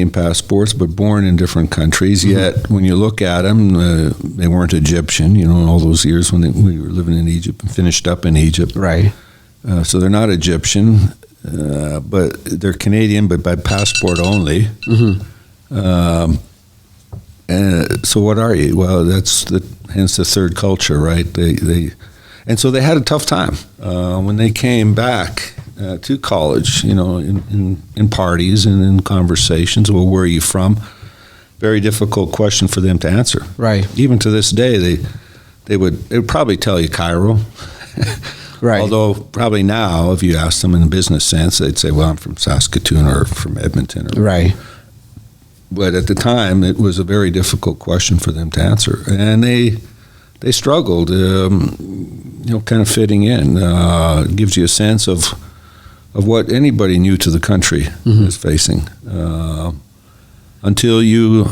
passports, but born in different countries. Yet, when you look at them, they weren't Egyptian. All those years when we were living in Egypt and finished up in Egypt. Right. So they're not Egyptian, but they're Canadian, but by passport only. So what are you? Well, hence the third culture, right? And so they had a tough time when they came back to college, in parties and in conversations. Well, where are you from? Very difficult question for them to answer. Right. Even to this day, they would probably tell you Cairo. Right. Although probably now, if you ask them in a business sense, they'd say, well, I'm from Saskatoon or from Edmonton. Right. But at the time, it was a very difficult question for them to answer. And they struggled, kind of fitting in. It gives you a sense of what anybody new to the country is facing. Until you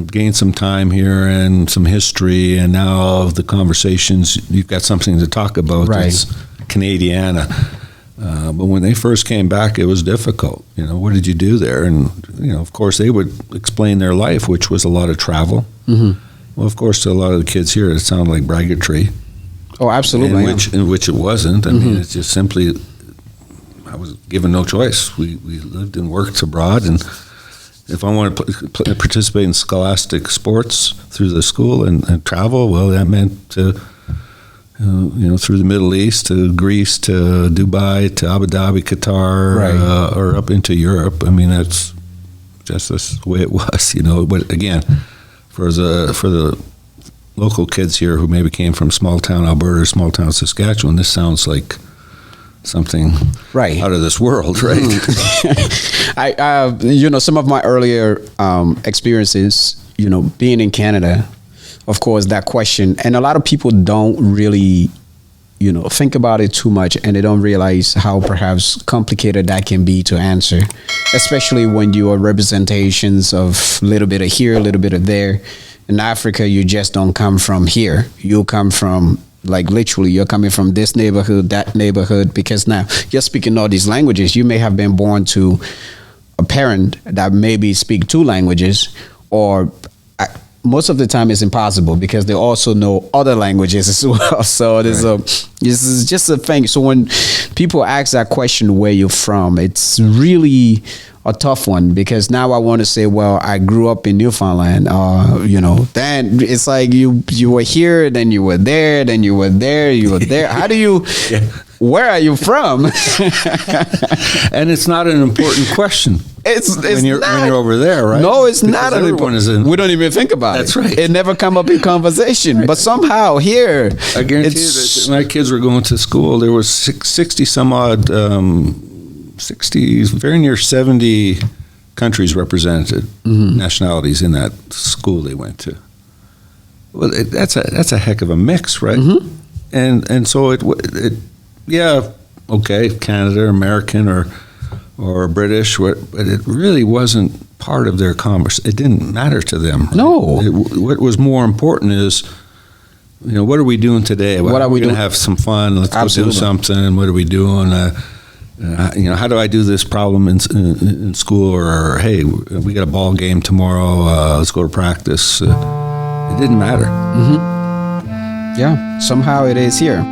gain some time here and some history, and now the conversations, you've got something to talk about. Right. That's Canadiana. But when they first came back, it was difficult. What did you do there? And, of course, they would explain their life, which was a lot of travel. Well, of course, to a lot of the kids here, it sounded like braggatory. Oh, absolutely. In which it wasn't. I mean, it's just simply, I was given no choice. We lived and worked abroad, and if I wanted to participate in scholastic sports through the school and travel, well, that meant to, through the Middle East to Greece to Dubai to Abu Dhabi, Qatar, right. Or up into Europe. I mean, that's just the way it was, But again, for the local kids here who maybe came from small town Alberta or small town Saskatchewan, this sounds like something right out of this world, right? Some of my earlier experiences, being in Canada, of course, that question, and a lot of people don't really, think about it too much, and they don't realize how perhaps complicated that can be to answer, especially when you are representations of a little bit of here, a little bit of there. In Africa, you just don't come from here. You come from, like, literally, you're coming from this neighborhood, that neighborhood, because now you're speaking all these languages. You may have been born to a parent that maybe speak two languages, or most of the time it's impossible because they also know other languages as well. So this is just a thing. So when people ask that question, where you're from, it's really a tough one, because now I want to say, well, I grew up in Newfoundland, then it's like you were here, then you were there, then you were there, you were there. How do you, where are you from? And it's not an important question. It's when you're over there, right? No, it's because not an important. We don't even think about it. That's right. It never come up in conversation. Right. But somehow here, I guarantee you that when my kids were going to school, there was 60 some odd, 60, very near 70 countries represented, nationalities in that school they went to. Well, that's a heck of a mix, right? And so it Canada, American, or British, but it really wasn't part of their commerce. It didn't matter to them. Right? No. What was more important is, what are we doing today? What are we going doing? to have some fun. Let's Absolutely. go do something. What are we doing? How do I do this problem in school? Or hey, we got a ball game tomorrow. Let's go to practice. It didn't matter. Yeah, somehow it is here.